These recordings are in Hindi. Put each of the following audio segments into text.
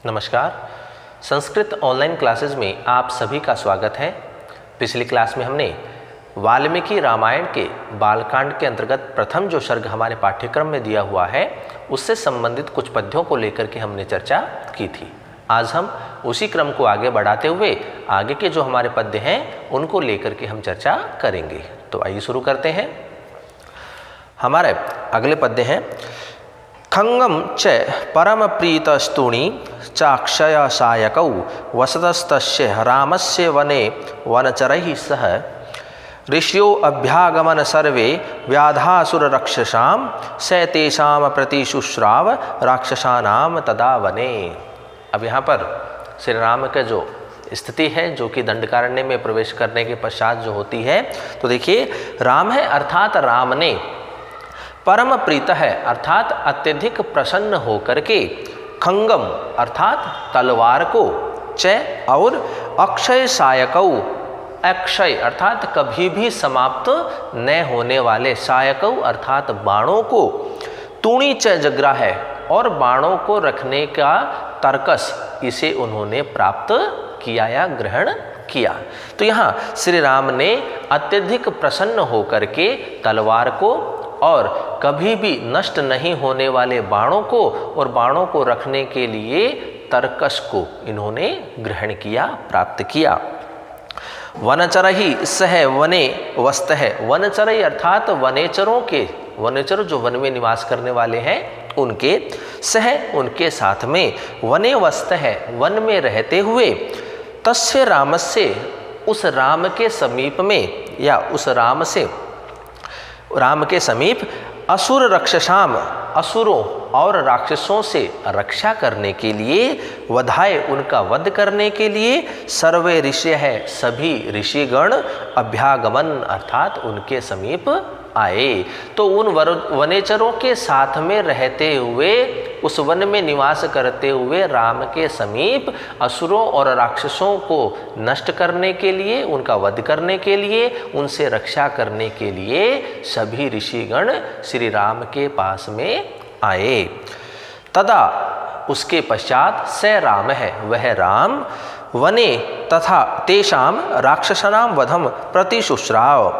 नमस्कार। संस्कृत ऑनलाइन क्लासेस में आप सभी का स्वागत है। पिछली क्लास में हमने वाल्मीकि रामायण के बालकांड के अंतर्गत प्रथम जो सर्ग हमारे पाठ्यक्रम में दिया हुआ है उससे संबंधित कुछ पद्यों को लेकर के हमने चर्चा की थी। आज हम उसी क्रम को आगे बढ़ाते हुए आगे के जो हमारे पद्य हैं उनको लेकर के हम चर्चा करेंगे। तो आइए शुरू करते हैं। हमारे अगले पद्य हैं खंगम च परम प्रीतस्तुणी चाक्षय सायकौ वसतस्तस्य रामस्य वने वनचरैः सह ऋष्यो अभ्यागमन सर्वे व्याधासुर रक्षसां स तेषां प्रतिशुश्राव राक्षसानां तदा वने। अब यहाँ पर श्री राम का जो स्थिति है जो कि दंडकारण्य में प्रवेश करने के पश्चात जो होती है, तो देखिए राम है अर्थात राम ने परम प्रीत है अर्थात अत्यधिक प्रसन्न होकर के खंगम अर्थात तलवार को च और अक्षय सायकौ अक्षय अर्थात कभी भी समाप्त न होने वाले सायकौ अर्थात बाणों को तूणी च जग्रा है और बाणों को रखने का तर्कस इसे उन्होंने प्राप्त किया या ग्रहण किया। तो यहाँ श्री राम ने अत्यधिक प्रसन्न होकर के तलवार को और कभी भी नष्ट नहीं होने वाले बाणों को और बाणों को रखने के लिए तर्कस को इन्होंने ग्रहण किया, प्राप्त किया। वनचरहि सह वने वस्त है। वनचरहि अर्थात वनेचरों के, वनेचर जो वन में निवास करने वाले हैं उनके, सह उनके साथ में, वने वस्त है वन में रहते हुए, तस्य रामस्य उस राम के समीप में या उस राम के समीप असुर रक्षसाम असुरों और राक्षसों से रक्षा करने के लिए, वधाय उनका वध करने के लिए, सर्वे ऋषि है सभी ऋषिगण अभ्यागमन अर्थात उनके समीप आए। तो उन वनेचरों के साथ में रहते हुए उस वन में निवास करते हुए राम के समीप असुरों और राक्षसों को नष्ट करने के लिए, उनका वध करने के लिए, उनसे रक्षा करने के लिए सभी ऋषिगण श्री राम के पास में आए। तदा उसके पश्चात स राम है वह राम वने तथा तेषाम राक्षसानां वधम प्रतिशुश्राव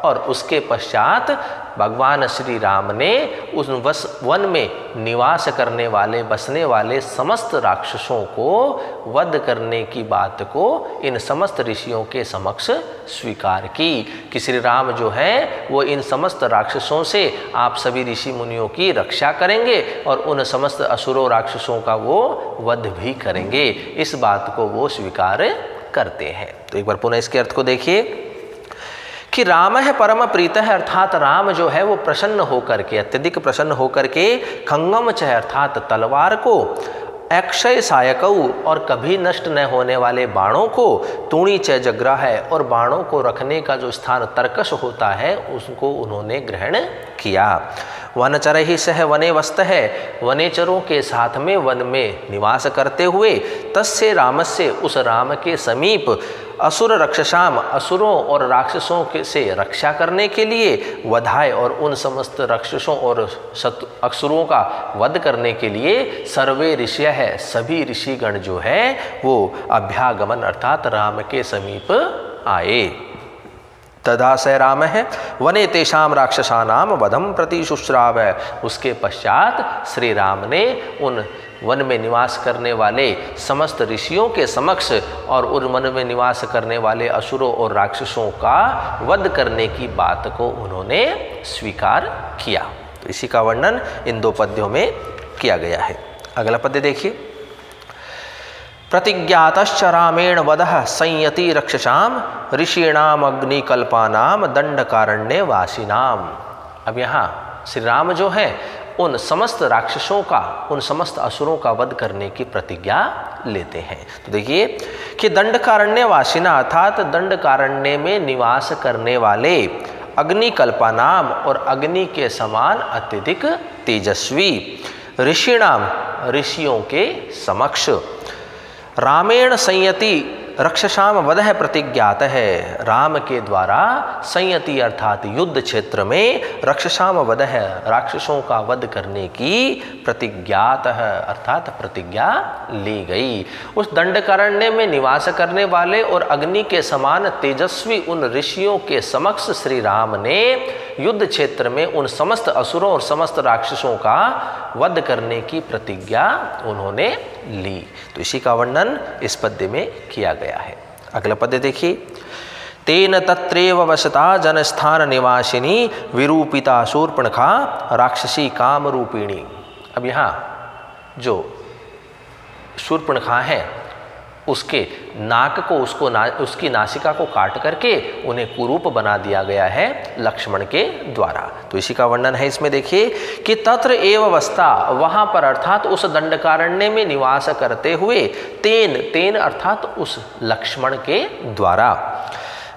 और उसके पश्चात भगवान श्री राम ने उस वन में निवास करने वाले बसने वाले समस्त राक्षसों को वध करने की बात को इन समस्त ऋषियों के समक्ष स्वीकार की कि श्री राम जो है वो इन समस्त राक्षसों से आप सभी ऋषि मुनियों की रक्षा करेंगे और उन समस्त असुरों राक्षसों का वो वध भी करेंगे। इस बात को वो स्वीकार करते हैं। तो एक बार पुनः इसके अर्थ को देखिए कि राम है परम प्रीत है अर्थात राम जो है वो प्रसन्न होकर के, अत्यधिक प्रसन्न होकर के, खंगम च अर्थात तलवार को, अक्षय सायकौ और कभी नष्ट न होने वाले बाणों को, तूणी च जग्रा है और बाणों को रखने का जो स्थान तर्कश होता है उसको उन्होंने ग्रहण किया। वनचरहि सह वने वस्त है वनेचरों के साथ में वन में निवास करते हुए, तस्य रामस्य उस राम के समीप, असुर रक्षसाम असुरों और राक्षसों के से रक्षा करने के लिए, वधाय और उन समस्त राक्षसों और असुरों का वध करने के लिए, सर्वे ऋषि है सभी ऋषिगण जो है वो अभ्यागमन अर्थात राम के समीप आए। तदा स राम है वने तेषाम राक्षसानाम वधम प्रतिशुश्राव है। उसके पश्चात श्री राम ने उन वन में निवास करने वाले समस्त ऋषियों के समक्ष और उन वन में निवास करने वाले असुरों और राक्षसों का वध करने की बात को उन्होंने स्वीकार किया। तो इसी का वर्णन इन दो पद्यों में किया गया है। अगला पद्य देखिए। प्रतिज्ञातश्च रामेण वधः संयति रक्षसाम ऋषीणाम अग्निकल्पानाम दंडकारण्य वासिनाम। अब यहाँ श्री राम जो है उन समस्त राक्षसों का, उन समस्त असुरों का वध करने की प्रतिज्ञा लेते हैं। तो देखिए कि दंडकारण्य वासिना अर्थात दंडकारण्य में निवास करने वाले, अग्निकल्पानाम और अग्नि के समान अत्यधिक तेजस्वी, ऋषीणाम ऋषियों के समक्ष, रामेण संयति रक्षसाम वधः प्रतिज्ञात है, राम के द्वारा संयति अर्थात युद्ध क्षेत्र में रक्षसाम वधः राक्षसों का वध करने की प्रतिज्ञात है अर्थात प्रतिज्ञा ली गई। उस दंडकारण्य में निवास करने वाले और अग्नि के समान तेजस्वी उन ऋषियों के समक्ष श्री राम ने युद्ध क्षेत्र में उन समस्त असुरों और समस्त राक्षसों का वध करने की प्रतिज्ञा उन्होंने ली। तो इसी का वर्णन इस पद्य में किया गया है। अगला पद्य देखिए। तेन तत्रैव वसता जनस्थान निवासिनी विरूपिता शूर्पणखा राक्षसी काम रूपिणी। अब यहाँ जो शूर्पणखा है उसके नाक को उसकी नासिका को काट करके उन्हें कुरूप बना दिया गया है लक्ष्मण के द्वारा। तो इसी का वर्णन है इसमें देखिए कि तत्र एव अवस्था, वहाँ पर अर्थात उस दंडकारण्य में निवास करते हुए तेन अर्थात उस लक्ष्मण के द्वारा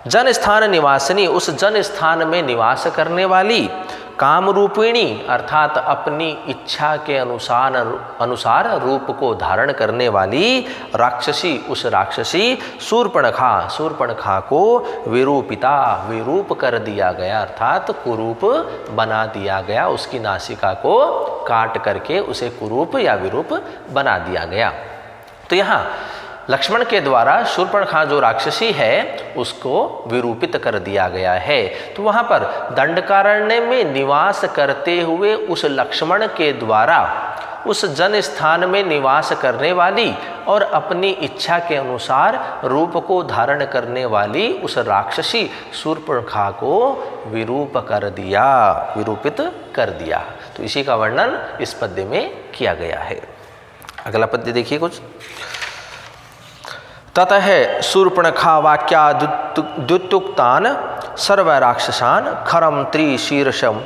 जन स्थान निवासिनी, उस जन स्थान में निवास करने वाली कामरूपिणी अर्थात अपनी इच्छा के अनुसार रूप को धारण करने वाली राक्षसी, उस राक्षसी शूर्पणखा को विरूप कर दिया गया अर्थात कुरूप बना दिया गया। उसकी नासिका को काट करके उसे कुरूप या विरूप बना दिया गया। तो यहाँ लक्ष्मण के द्वारा शूर्पणखा जो राक्षसी है उसको विरूपित कर दिया गया है। तो वहाँ पर दंडकारण्य में निवास करते हुए उस लक्ष्मण के द्वारा उस जन स्थान में निवास करने वाली और अपनी इच्छा के अनुसार रूप को धारण करने वाली उस राक्षसी शूर्पणखा को विरूपित कर दिया। तो इसी का वर्णन इस पद्य में किया गया है। अगला पद्य देखिए कुछ। ततः शूर्पणखा वाक्याद्युक्तान् सर्व राक्षसान् खरं त्रिशीर्षं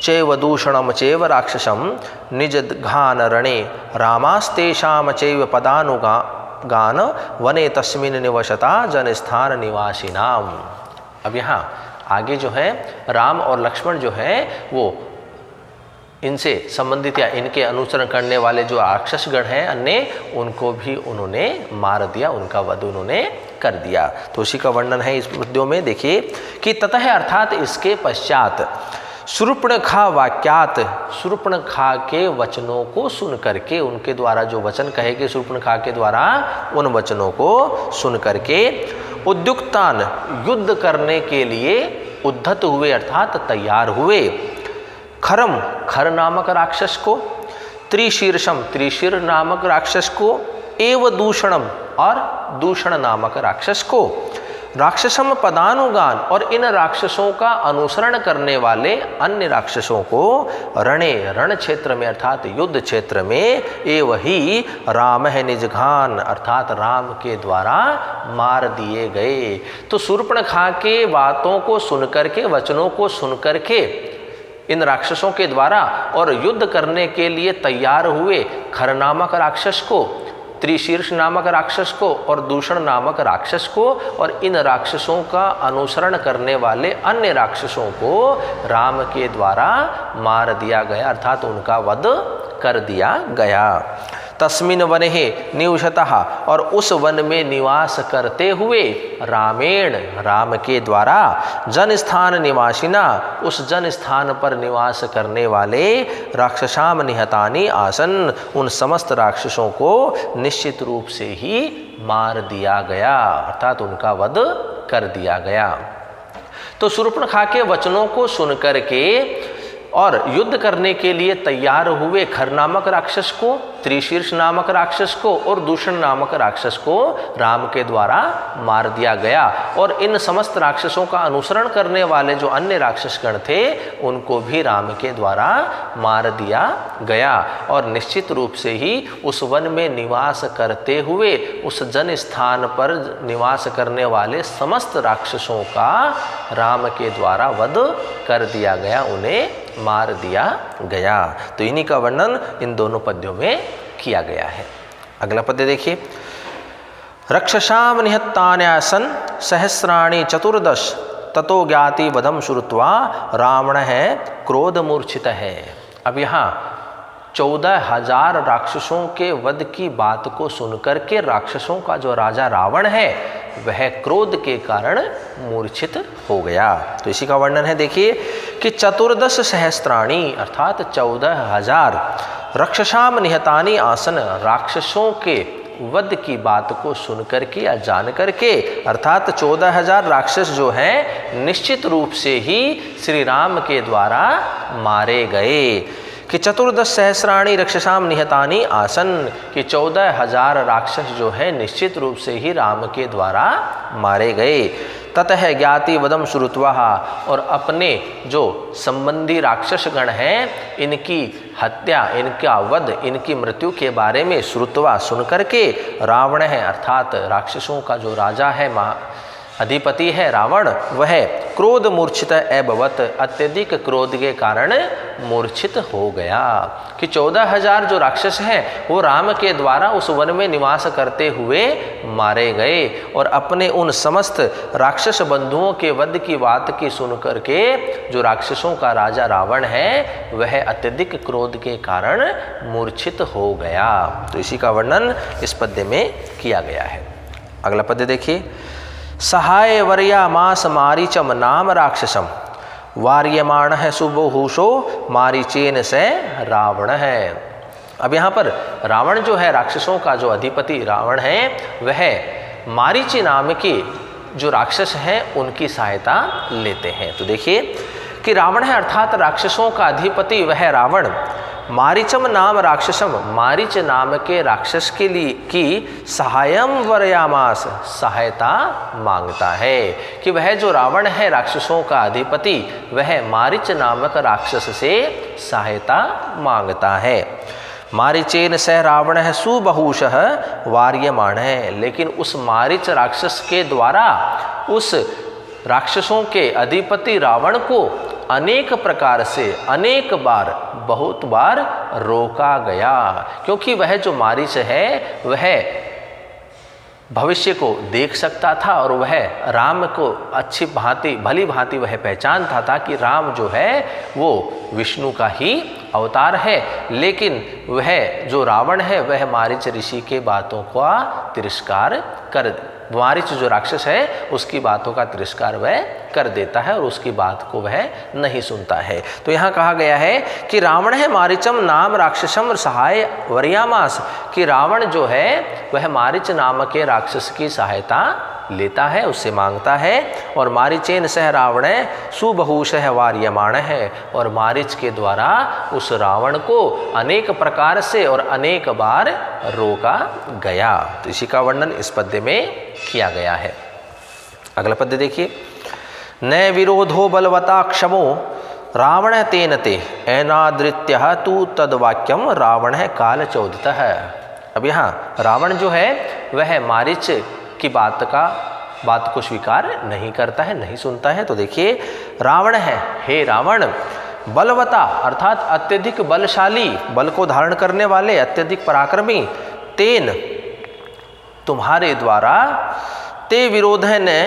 चैव दूषणं चैव राक्षसं निजघान रणे रामास्तेषां चैव पदानुगान वने तस्मिन् निवसता जनस्थान निवासिनाम। अब यहाँ आगे जो है राम और लक्ष्मण जो है वो इनसे संबंधित या इनके अनुसरण करने वाले जो राक्षसगण हैं अन्य, उनको भी उन्होंने मार दिया, उनका वध उन्होंने कर दिया। तो उसी का वर्णन है इस पद्यों में। देखिए कि ततः अर्थात इसके पश्चात शूर्पणखा वाक्यात, शूर्पणखा के वचनों को सुन करके, उनके द्वारा जो वचन कहे गए शूर्पणखा के द्वारा उन वचनों को सुन करके उद्युक्तान युद्ध करने के लिए उद्धत हुए अर्थात तैयार हुए। खर नामक राक्षस को, त्रिशीर्षम त्रिशीर नामक राक्षस को, एव दूषणम और दूषण नामक राक्षस को, राक्षसम पदानुगान और इन राक्षसों का अनुसरण करने वाले अन्य राक्षसों को रण क्षेत्र में अर्थात युद्ध क्षेत्र में एव ही राम है निजघान अर्थात राम के द्वारा मार दिए गए। तो शूर्पणखा के बातों को सुनकर के, वचनों को सुनकर के इन राक्षसों के द्वारा और युद्ध करने के लिए तैयार हुए खर नामक राक्षस को, त्रिशीर्ष नामक राक्षस को और दूषण नामक राक्षस को और इन राक्षसों का अनुसरण करने वाले अन्य राक्षसों को राम के द्वारा मार दिया गया अर्थात उनका वध कर दिया गया। तस्मिन् वने निवसतः और उस वन में निवास करते हुए रामेण राम के द्वारा जन स्थान निवासिना उस जन स्थान पर निवास करने वाले राक्षसाम निहतानि आसन, उन समस्त राक्षसों को निश्चित रूप से ही मार दिया गया अर्थात उनका वध कर दिया गया। तो शूर्पणखा के वचनों को सुनकर के और युद्ध करने के लिए तैयार हुए खर नामक राक्षस को, त्रिशीर्ष नामक राक्षस को और दूषण नामक राक्षस को राम के द्वारा मार दिया गया। और इन समस्त राक्षसों का अनुसरण करने वाले जो अन्य राक्षसगण थे उनको भी राम के द्वारा मार दिया गया। और निश्चित रूप से ही उस वन में निवास करते हुए उस जन स्थान पर निवास करने वाले समस्त राक्षसों का राम के द्वारा वध कर दिया गया, उन्हें मार दिया गया। तो इन्हीं का वर्णन इन दोनों पद्यों में किया गया है। अगला पद्य देखिए। रक्षसाम निहत्तान्यासन सहस्राणि चतुर्दश ततो ज्ञाति वधम श्रुत्वा रावण है क्रोध मूर्छित है। अब यहाँ 14,000 राक्षसों के वध की बात को सुनकर के राक्षसों का जो राजा रावण है वह क्रोध के कारण मूर्छित हो गया। तो इसी का वर्णन है, देखिए कि 14 सहस्त्राणी अर्थात 14,000 रक्षसाम निहतानी आसन, राक्षसों के वध की बात को सुनकर के या जान करके, अर्थात 14,000 राक्षस जो हैं निश्चित रूप से ही श्री राम के द्वारा मारे गए। कि 14 सहस्राणी रक्षसाम निहतानी आसन, कि 14,000 राक्षस जो है निश्चित रूप से ही राम के द्वारा मारे गए। ततः ज्ञाति वदम श्रुत्वा, और अपने जो संबंधी राक्षस गण हैं इनकी हत्या, इनका वध, इनकी मृत्यु के बारे में श्रुत्वा सुन करके, रावण है अर्थात राक्षसों का जो राजा है, अधिपति है रावण, वह क्रोध मूर्छित अभवत, अत्यधिक क्रोध के कारण मूर्छित हो गया। कि 14,000 जो राक्षस हैं वो राम के द्वारा उस वन में निवास करते हुए मारे गए, और अपने उन समस्त राक्षस बंधुओं के वध की बात की सुन करके जो राक्षसों का राजा रावण है वह अत्यधिक क्रोध के कारण मूर्छित हो गया। तो इसी का वर्णन इस पद्य में किया गया है। अगला पद्य देखिए, सहाय वर्यामास मारीचम नाम राक्षसम, वार्यमाण है सुबहुषो मारीचेन से रावण है। अब यहाँ पर रावण जो है, राक्षसों का जो अधिपति रावण है, वह मारीच नाम के जो राक्षस हैं उनकी सहायता लेते हैं। तो देखिए कि रावण है अर्थात राक्षसों का अधिपति वह रावण, मारीचम नाम राक्षसम, मारीच नाम के राक्षस के लिए की सहायम वर्यामास, सहायता मांगता है। कि वह जो रावण है राक्षसों का अधिपति वह मारीच नामक राक्षस से सहायता मांगता है। मारीचेन सह रावण है सुबहुषः वार्यमाण है, लेकिन उस मारीच राक्षस के द्वारा उस राक्षसों के अधिपति रावण को अनेक प्रकार से अनेक बार, बहुत बार रोका गया, क्योंकि वह जो मारीच है वह भविष्य को देख सकता था और वह राम को अच्छी भांति भली भांति वह पहचानता था कि राम जो है वो विष्णु का ही अवतार है। लेकिन वह जो रावण है वह मारीच ऋषि के बातों का तिरस्कार कर, मारीच जो राक्षस है उसकी बातों का तिरस्कार वह कर देता है और उसकी बात को वह नहीं सुनता है। तो यहाँ कहा गया है कि रावण है मारीचम नाम राक्षसम सहाय वर्यामास, कि रावण जो है वह मारीच नाम के राक्षस की सहायता लेता है, उससे मांगता है। और मारीचेन सह रावण सुबहुषः वार्यमाण है, और मारीच के द्वारा उस रावण को अनेक प्रकार से और अनेक बार रोका गया। तो इसी का वर्णन इस पद्य में किया गया है। अगला पद्य देखिए, न विरोधो बलवता क्षमो रावण तेन ते ऐनादृत्य तु तद्वाक्यम रावण है काल चोदितः। अब यहाँ रावण जो है वह मारीच की बात को स्वीकार नहीं करता है, नहीं सुनता है। तो देखिए रावण है, हे रावण, बलवता अर्थात अत्यधिक बलशाली, बल को धारण करने वाले, अत्यधिक पराक्रमी, तेन तुम्हारे द्वारा, ते विरोध न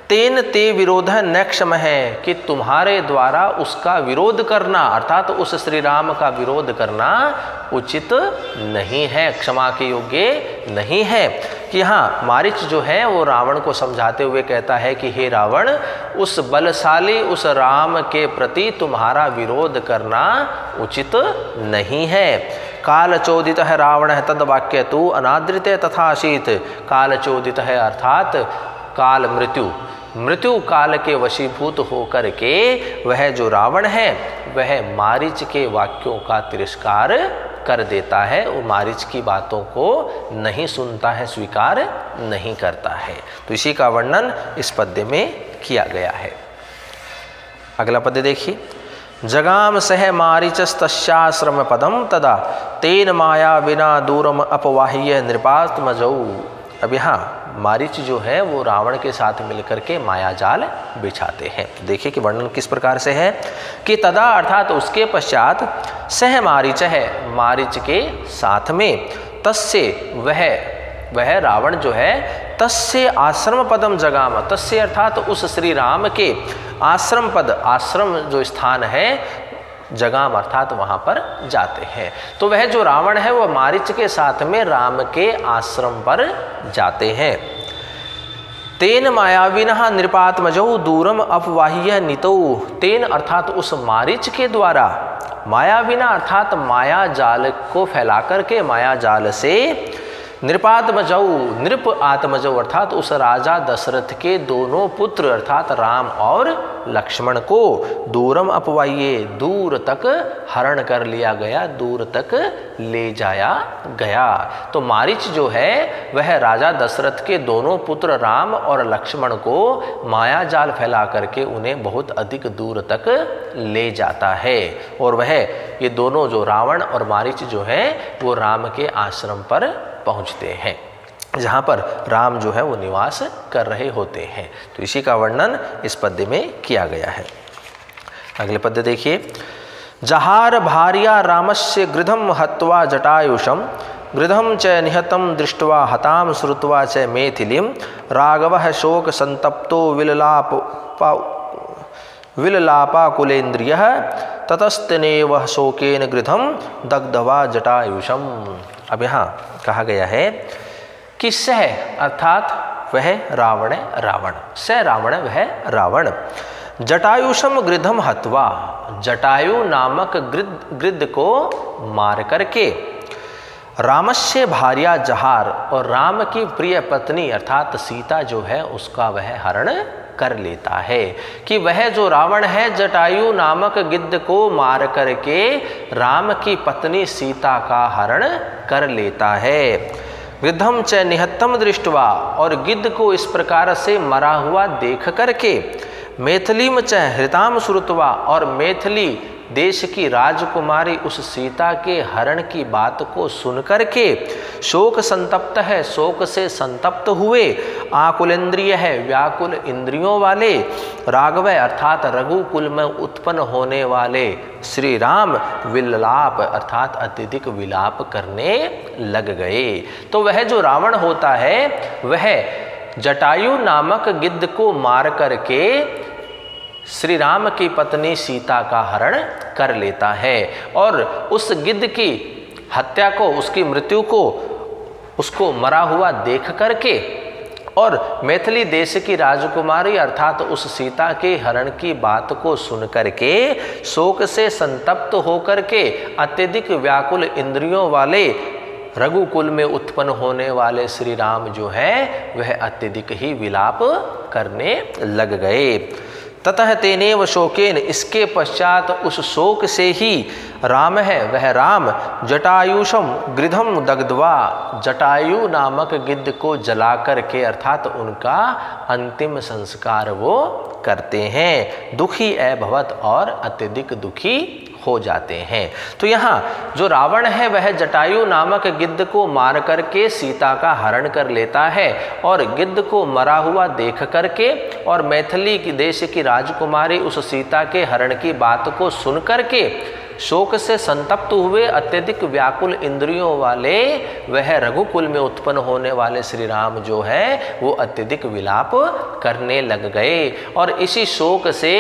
तेन ते विरोध न क्षम है, कि तुम्हारे द्वारा उसका विरोध करना अर्थात उस श्री राम का विरोध करना उचित नहीं है, क्षमा के योग्य नहीं है। कि हाँ मारीच जो है वो रावण को समझाते हुए कहता है कि हे रावण, उस बलशाली उस राम के प्रति तुम्हारा विरोध करना उचित नहीं है। काल चोदित है रावण है तद वाक्य तु अनादृत तथा शीत, काल चोदित है अर्थात काल मृत्यु काल के वशीभूत होकर के वह जो रावण है वह मारीच के वाक्यों का तिरस्कार कर देता है, वो मारीच की बातों को नहीं सुनता है, स्वीकार नहीं करता है। तो इसी का वर्णन इस पद्य में किया गया है। अगला पद्य देखिए, जगाम सह मारीचस्तस्याश्रम पदम तदा तेन माया विना दूरम अपवाह्य नृपात्मजौ। अब यहाँ मारीच जो है वो रावण के साथ मिलकर के माया जाल बिछाते हैं। तो देखिए कि वर्णन किस प्रकार से है कि तदा अर्थात उसके पश्चात सह मारीच है, मारीच के साथ में, तस्य वह रावण जो है तस्य आश्रम पदम जगाम, तस्य अर्थात उस श्री राम के आश्रम पद, आश्रम जो स्थान है जगाम अर्थात वहाँ पर जाते हैं। तो वह जो रावण है वह मारीच के साथ में राम के आश्रम पर जाते हैं। तेन मायाविनः नृपात्मजौ दूरम अपवाह्य नितौ। तेन अर्थात उस मारीच के द्वारा, मायाविना अर्थात माया जाल को फैला करके, माया जाल से, नृपात्मजौ नृप आत्मजौ अर्थात उस राजा दशरथ के दोनों पुत्र अर्थात राम और लक्ष्मण को दूरम अपवाह्य दूर तक हरण कर लिया गया, दूर तक ले जाया गया। तो मारीच जो है वह राजा दशरथ के दोनों पुत्र राम और लक्ष्मण को माया जाल फैला करके उन्हें बहुत अधिक दूर तक ले जाता है। और वह ये दोनों जो रावण और मारीच जो है वो राम के आश्रम पर पहुँचते हैं, जहाँ पर राम जो है वो निवास कर रहे होते हैं। तो इसी का वर्णन इस पद्य में किया गया है। अगले पद्य देखिए। जहार भार्या रामस्य गृधम हत्वा जटायुषम गृधम च निहतम दृष्ट्वा हताम श्रुत्वा च मैथिलीं राघवः शोक संतप्तो विललापाकुलेन्द्रियः ततस्तनेव शोकेन गृधम दग्धवा जटायुषम। अब यहाँ कहा गया है कि सह अर्थात वह रावण रावण, स रावण वह रावण, जटायुषम गृधम हत्वा जटायु नामक गृध को मार करके, रामस्य भार्या जहार और राम की प्रिय पत्नी अर्थात सीता जो है उसका वह हरण कर लेता है। कि वह जो रावण है जटायु नामक गिद्ध को मार करके राम की पत्नी सीता का हरण कर लेता है। गृद्धम च निहत्तम दृष्ट्वा और गिद्ध को इस प्रकार से मरा हुआ देख करके, मैथिलीम च हृताम श्रुत्वा और मैथिली देश की राजकुमारी उस सीता के हरण की बात को सुन करके, शोक संतप्त है शोक से संतप्त हुए, आकुलेंद्रिय है व्याकुल इंद्रियों वाले, राघव अर्थात रघुकुल में उत्पन्न होने वाले श्री राम विललाप अर्थात अत्यधिक विलाप करने लग गए। तो वह जो रावण होता है वह जटायु नामक गिद्ध को मार करके श्री राम की पत्नी सीता का हरण कर लेता है और उस गिद्ध की हत्या को, उसकी मृत्यु को, उसको मरा हुआ देख करके और मैथिली देश की राजकुमारी अर्थात उस सीता के हरण की बात को सुन करके शोक से संतप्त होकर के अत्यधिक व्याकुल इंद्रियों वाले रघुकुल में उत्पन्न होने वाले श्री राम जो है वह अत्यधिक ही विलाप करने लग गए। ततः तेनेव शोकेन इसके पश्चात उस शोक से ही राम है वह राम जटायुषम गृधम दग्ध्वा जटायु नामक गिद्ध को जला करके अर्थात उनका अंतिम संस्कार वो करते हैं। दुखी अभवत और अत्यधिक दुखी हो जाते हैं। तो यहाँ जो रावण है वह जटायु नामक गिद्ध को मार करके सीता का हरण कर लेता है और गिद्ध को मरा हुआ देख करके और मैथिली की देश की राजकुमारी उस सीता के हरण की बात को सुन करके शोक से संतप्त हुए अत्यधिक व्याकुल इंद्रियों वाले वह रघुकुल में उत्पन्न होने वाले श्री राम जो है वो अत्यधिक विलाप करने लग गए और इसी शोक से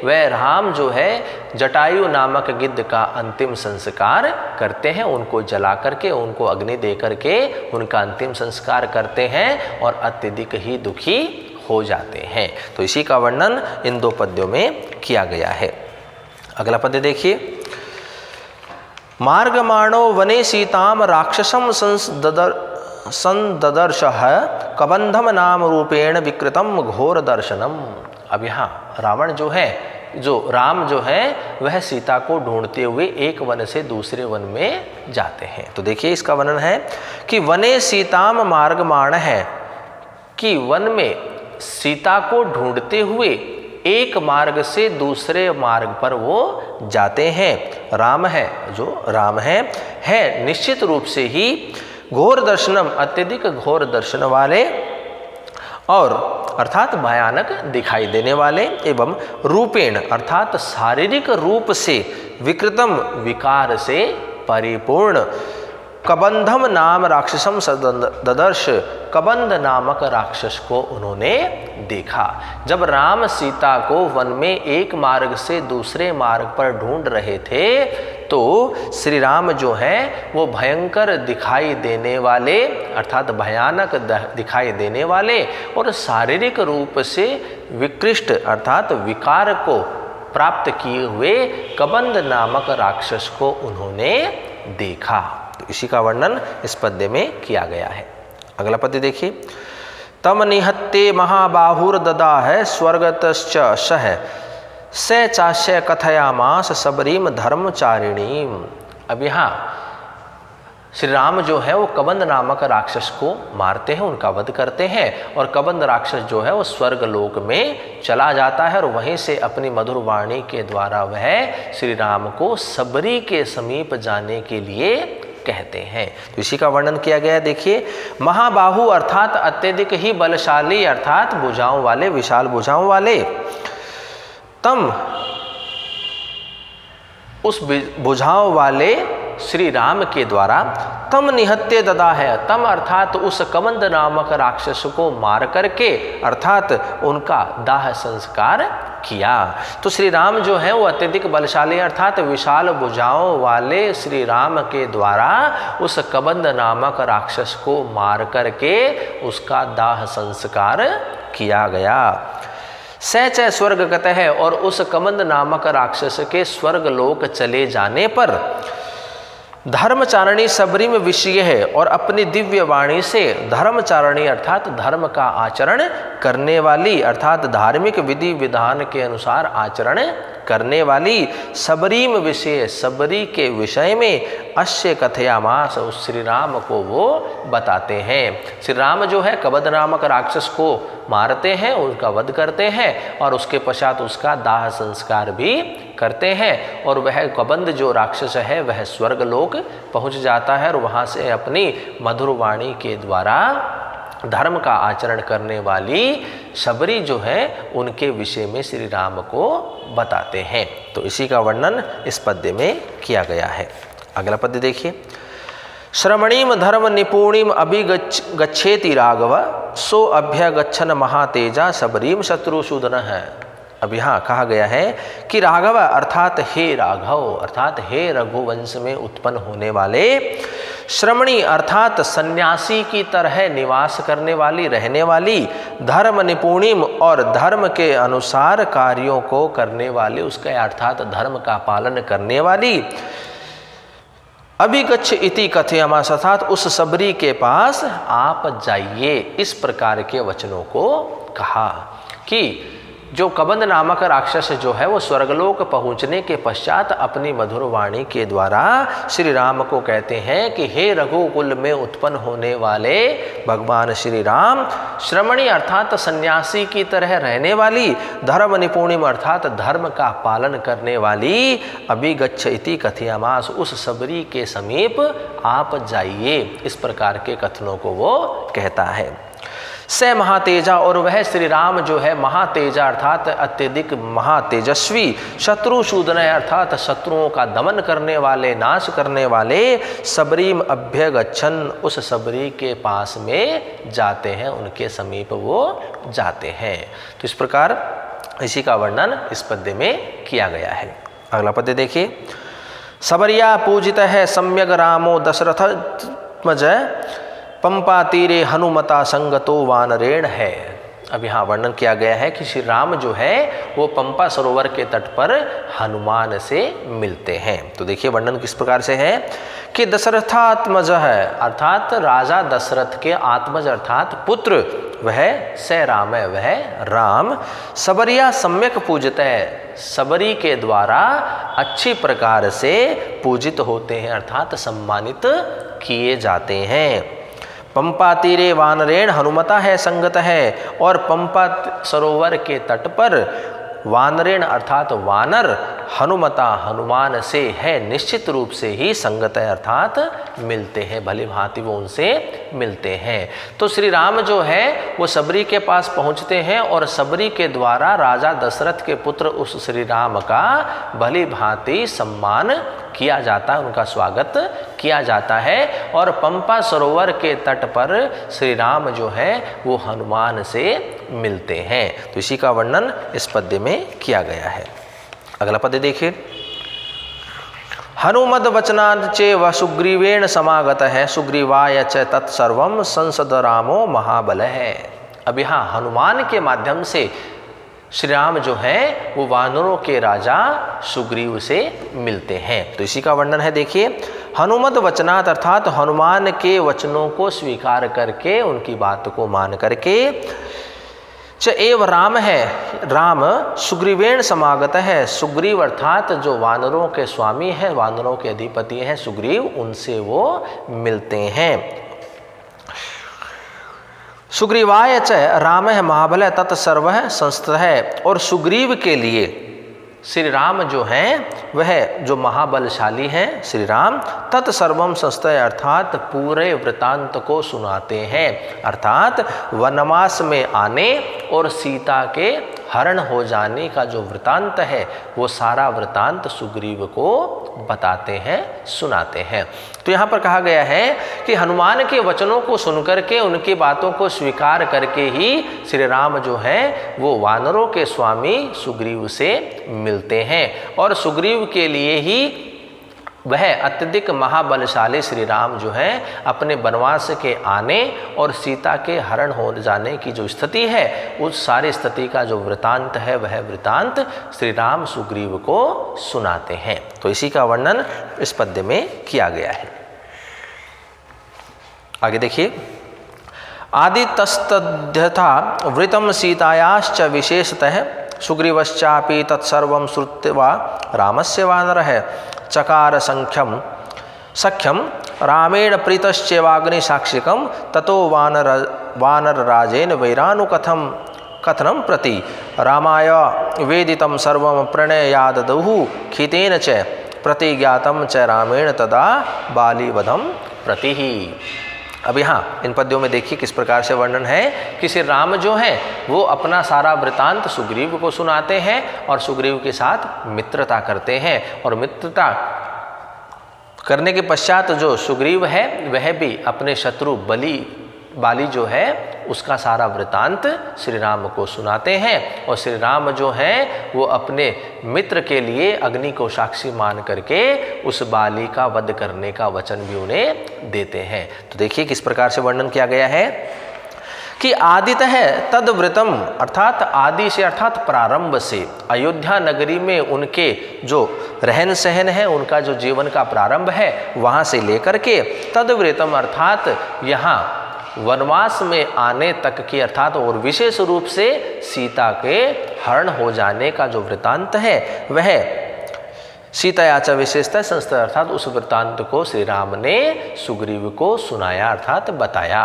वह राम जो है जटायु नामक गिद्ध का अंतिम संस्कार करते हैं, उनको जला करके उनको अग्नि दे करके उनका अंतिम संस्कार करते हैं और अत्यधिक ही दुखी हो जाते हैं। तो इसी का वर्णन इन दो पद्यों में किया गया है। अगला पद्य देखिए। मार्गमाणो वने सीताम राक्षसम संददर्शः कबंधम नाम रूपेण विकृतम घोर दर्शनम। अब यहाँ रावण जो है, जो राम जो है वह सीता को ढूंढते हुए एक वन से दूसरे वन में जाते हैं। तो देखिए इसका वर्णन है कि वने सीताम मार्गमाण है कि वन में सीता को ढूंढते हुए एक मार्ग से दूसरे मार्ग पर वो जाते हैं। राम है जो राम है निश्चित रूप से ही घोर दर्शनम अत्यधिक घोर दर्शन वाले और अर्थात भयानक दिखाई देने वाले एवं रूपेण अर्थात शारीरिक रूप से विकृतम विकार से परिपूर्ण कबंधम नाम राक्षसम ददर्श, कबंध नामक राक्षस को उन्होंने देखा। जब राम सीता को वन में एक मार्ग से दूसरे मार्ग पर ढूंढ रहे थे तो श्री राम जो हैं वो भयंकर दिखाई देने वाले अर्थात भयानक दिखाई देने वाले और शारीरिक रूप से विकृष्ट अर्थात विकार को प्राप्त किए हुए कबंध नामक राक्षस को उन्होंने देखा। तो इसी का वर्णन इस पद्य में किया गया है। अगला पद्य देखिए। तम निहत्ते महाबाहुर ददा है स्वर्गतश्च सह से चाश्य कथयामास सबरीम धर्मचारिणीम। अब यहाँ श्री राम जो है वो कबंध नामक राक्षस को मारते हैं, उनका वध करते हैं और कबंध राक्षस जो है वो स्वर्ग लोक में चला जाता है और वहीं से अपनी मधुर वाणी के द्वारा वह श्री राम को सबरी के समीप जाने के लिए कहते हैं। तो इसी का वर्णन किया गया है। देखिए, महाबाहु अर्थात अत्यधिक ही बलशाली अर्थात भुजाओं वाले, विशाल भुजाओं वाले। तम उस भुजाओं वाले श्री राम के द्वारा तम निहत्ते ददा है, तम अर्थात उस कबंध नामक राक्षस को मार करके अर्थात उनका दाह संस्कार किया। तो श्री राम जो है वो अत्यधिक बलशाली अर्थात विशाल भुजाओं वाले श्री राम के द्वारा उस कबंध नामक राक्षस को मार करके उसका दाह संस्कार किया गया। सच स्वर्गगत है और उस कबंध नामक राक्षस के स्वर्ग लोक चले जाने पर धर्मचारिणी सबरी में विषय है और अपनी दिव्य वाणी से धर्मचारिणी अर्थात धर्म का आचरण करने वाली अर्थात धार्मिक विधि विधान के अनुसार आचरण करने वाली सबरीम विषय सबरी के विषय में अश्य कथयामास उस श्री राम को वो बताते हैं। श्री राम जो है कबंध नामक राक्षस को मारते हैं, उसका वध करते हैं और उसके पश्चात उसका दाह संस्कार भी करते हैं और वह कबंध जो राक्षस है वह स्वर्गलोक पहुंच जाता है और वहां से अपनी मधुर वाणी के द्वारा धर्म का आचरण करने वाली सबरी जो है उनके विषय में श्री राम को बताते हैं। तो इसी का वर्णन इस पद्य में किया गया है। अगला पद्य देखिए। श्रमणीम धर्म निपुणीम अभिगच्छेति राघव सो अभ्यगच्छन महातेजा सबरीम शत्रुसूदन है। अब यहाँ कहा गया है कि राघव अर्थात हे राघव अर्थात हे रघुवंश में उत्पन्न होने वाले, श्रमणी अर्थात सन्यासी की तरह निवास करने वाली रहने वाली, धर्म निपुणिम और धर्म के अनुसार कार्यों को करने वाली, उसके अर्थात धर्म का पालन करने वाली, अभिगच्छ इति कथयामास अर्थात उस सबरी के पास आप जाइए। इस प्रकार के वचनों को कहा कि जो कबंध नामक राक्षस जो है वो स्वर्गलोक पहुंचने के पश्चात अपनी मधुर वाणी के द्वारा श्री राम को कहते हैं कि हे रघुकुल में उत्पन्न होने वाले भगवान श्री राम, श्रमणी अर्थात सन्यासी की तरह रहने वाली, धर्म निपुणिम अर्थात धर्म का पालन करने वाली, अभिगच्छ इति कथयामास उस सबरी के समीप आप जाइए। इस प्रकार के कथनों को वो कहता है। स महातेजा और वह श्री राम जो है महातेजा अर्थात अत्यधिक महातेजस्वी, शत्रुसूदन अर्थात शत्रुओं का दमन करने वाले, नाश करने वाले, सबरीम अभ्यगच्छन उस सबरी के पास में जाते हैं, उनके समीप वो जाते हैं। तो इस प्रकार इसी का वर्णन इस पद्य में किया गया है। अगला पद्य देखिए। सबरिया पूजित है सम्यक रामो दशरथत्मज पंपा तीरे हनुमता संगतो वानरेण है। अब यहाँ वर्णन किया गया है कि श्री राम जो है वो पंपा सरोवर के तट पर हनुमान से मिलते हैं। तो देखिए वर्णन किस प्रकार से है कि दशरथात्मज है अर्थात राजा दशरथ के आत्मज अर्थात पुत्र वह स राम है, वह राम सबरिया सम्यक पूजित है, सबरी के द्वारा अच्छी प्रकार से पूजित होते हैं अर्थात सम्मानित किए जाते हैं। पंपा तीरे वानरेण हनुमता है संगत है और पंपा सरोवर के तट पर वानरेण अर्थात वानर हनुमता हनुमान से है निश्चित रूप से ही संगत है, अर्थात मिलते हैं, भली भांति वो उनसे मिलते हैं। तो श्री राम जो है वो सबरी के पास पहुंचते हैं और सबरी के द्वारा राजा दशरथ के पुत्र उस श्री राम का भली भांति सम्मान किया जाता है, उनका स्वागत किया जाता है। और पंपा सरोवर के तट पर श्री राम जो है वो हनुमान से मिलते हैं। तो इसी का वर्णन इस पद्य में किया गया है। अगला पद्य देखिए। हनुमद वचनात् चैव सुग्रीवेण समागत है, सुग्रीवाय च तत्सर्वम संसद रामो महाबल है। अब यहाँ हनुमान के माध्यम से श्री राम जो है वो वानरों के राजा सुग्रीव से मिलते हैं। तो इसी का वर्णन है, देखिए। हनुमत वचनात् अर्थात हनुमान के वचनों को स्वीकार करके, उनकी बात को मान करके, च एव राम है, राम सुग्रीवेण समागत है, सुग्रीव अर्थात जो वानरों के स्वामी हैं, वानरों के अधिपति हैं सुग्रीव, उनसे वो मिलते हैं। सुग्रीवाय च राम है महाबल तत्सर्व संस्थित है, और सुग्रीव के लिए श्री राम जो हैं वह जो महाबलशाली हैं श्री राम, तत्सर्वम संस्थित है अर्थात पूरे वृतांत को सुनाते हैं, अर्थात वनवास में आने और सीता के हरण हो जाने का जो वृतांत है वो सारा वृतांत सुग्रीव को बताते हैं, सुनाते हैं। तो यहाँ पर कहा गया है कि हनुमान के वचनों को सुनकर के, उनकी बातों को स्वीकार करके ही श्री राम जो हैं वो वानरों के स्वामी सुग्रीव से मिलते हैं, और सुग्रीव के लिए ही वह अत्यधिक महाबलशाली श्री राम जो हैं अपने वनवास के आने और सीता के हरण हो जाने की जो स्थिति है, उस सारी स्थिति का जो वृतांत है वह वृतांत श्री राम सुग्रीव को सुनाते हैं। तो इसी का वर्णन इस पद्य में किया गया है। आगे देखिए। आदितस्तद्यथा वृतम सीतायाश्च विशेषतः सुग्रीवश्चापि तत्सर्वं श्रुत्वा रामस्य वानरः चकार सख्यम रामेण प्रीतश्चैवाग्निसाक्षिकं ततो वानरराजेन वैरानुकथनं प्रति रामाय वेदितं सर्वं प्रणयाददुः खितेन च प्रतिज्ञातं च रामेण तदा बालीवधं प्रति। अब यहाँ इन पद्यों में देखिए किस प्रकार से वर्णन है कि श्री राम जो हैं वो अपना सारा वृतांत सुग्रीव को सुनाते हैं और सुग्रीव के साथ मित्रता करते हैं, और मित्रता करने के पश्चात जो सुग्रीव है वह भी अपने शत्रु बाली जो है उसका सारा वृतांत श्री राम को सुनाते हैं, और श्री राम जो हैं वो अपने मित्र के लिए अग्नि को साक्षी मान करके उस बाली का वध करने का वचन भी उन्हें देते हैं। तो देखिए किस प्रकार से वर्णन किया गया है कि आदितः तद्व्रतम अर्थात आदि से अर्थात प्रारंभ से, अयोध्या नगरी में उनके जो रहन सहन है, उनका जो जीवन का प्रारंभ है, वहाँ से लेकर के तद्व्रतम अर्थात यहाँ वनवास में आने तक की, अर्थात और विशेष रूप से सीता के हरण हो जाने का जो वृतांत है वह सीतायाच विशेषता संस्थित, अर्थात उस वृत्तांत को श्री राम ने सुग्रीव को सुनाया, अर्थात बताया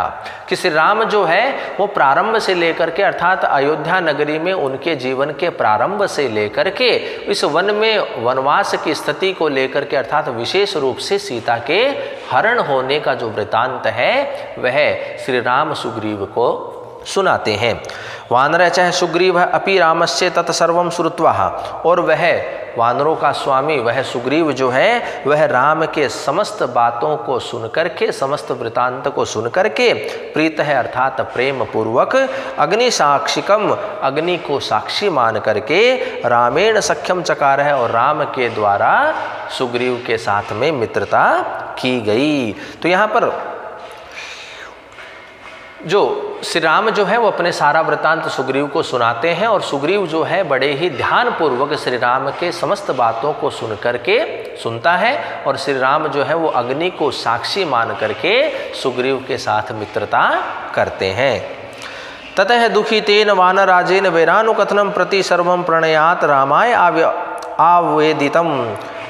कि श्री राम जो है वो प्रारंभ से लेकर के, अर्थात अयोध्या नगरी में उनके जीवन के प्रारंभ से लेकर के इस वन में वनवास की स्थिति को लेकर के, अर्थात विशेष रूप से सीता के हरण होने का जो वृत्तांत है वह श्री राम सुग्रीव को सुनाते हैं। वानर चाहे सुग्रीव अपि रामस्य तत्सर्वं श्रुत्वा, और वह वानरों का स्वामी वह सुग्रीव जो है वह राम के समस्त बातों को सुन करके, समस्त वृतांत को सुन करके प्रीत है अर्थात प्रेम पूर्वक अग्नि साक्षिकम अग्नि को साक्षी मान करके रामेण सख्यम चकार है, और राम के द्वारा सुग्रीव के साथ में मित्रता की गई। तो यहाँ पर जो श्री राम जो है वो अपने सारा वृतांत सुग्रीव को सुनाते हैं, और सुग्रीव जो है बड़े ही ध्यानपूर्वक श्री राम के समस्त बातों को सुन करके सुनता है, और श्री राम जो है वो अग्नि को साक्षी मान करके सुग्रीव के साथ मित्रता करते हैं। ततः दुखितेन वानराजेन वैरानुकथनं प्रति सर्वं प्रणयात रामाय आवेदितम,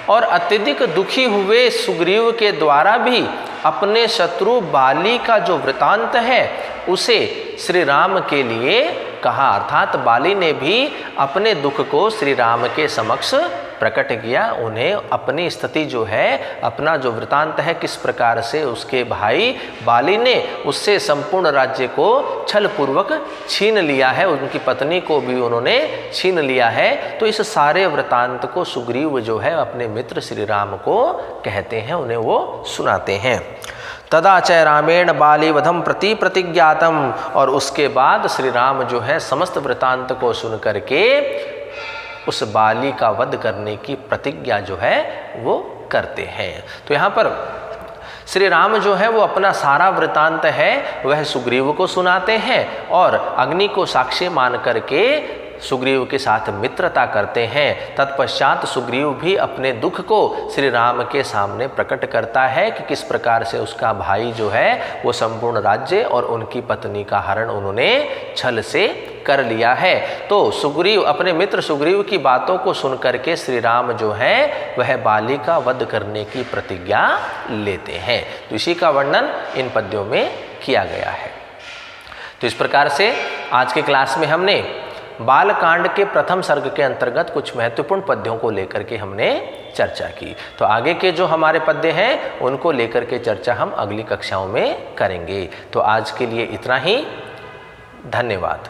और अत्यधिक दुखी हुए सुग्रीव के द्वारा भी अपने शत्रु बाली का जो वृतांत है उसे श्री राम के लिए कहा, अर्थात बाली ने भी अपने दुख को श्री राम के समक्ष प्रकट किया, उन्हें अपनी स्थिति जो है, अपना जो वृतांत है, किस प्रकार से उसके भाई बाली ने उससे संपूर्ण राज्य को छल पूर्वक छीन लिया है, उनकी पत्नी को भी उन्होंने छीन लिया है। तो इस सारे वृतांत को सुग्रीव जो है अपने मित्र श्री राम को कहते हैं, उन्हें वो सुनाते हैं। तदा च रामेण बालीवधम प्रति प्रतिज्ञातम, और उसके बाद श्री राम जो है समस्त वृतांत को सुन करके उस बाली का वध करने की प्रतिज्ञा जो है वो करते हैं। तो यहाँ पर श्री राम जो है वो अपना सारा वृतांत है वह सुग्रीव को सुनाते हैं और अग्नि को साक्षी मान करके सुग्रीव के साथ मित्रता करते हैं। तत्पश्चात सुग्रीव भी अपने दुख को श्री राम के सामने प्रकट करता है कि किस प्रकार से उसका भाई जो है वो संपूर्ण राज्य और उनकी पत्नी का हरण उन्होंने छल से कर लिया है। तो सुग्रीव अपने मित्र सुग्रीव की बातों को सुन करके श्री राम जो है वह बाली का वध करने की प्रतिज्ञा लेते हैं। तो इसी का वर्णन इन पद्यों में किया गया है। तो इस प्रकार से आज के क्लास में हमने बालकांड के प्रथम सर्ग के अंतर्गत कुछ महत्वपूर्ण पद्यों को लेकर के हमने चर्चा की। तो आगे के जो हमारे पद्य हैं उनको लेकर के चर्चा हम अगली कक्षाओं में करेंगे। तो आज के लिए इतना ही। धन्यवाद।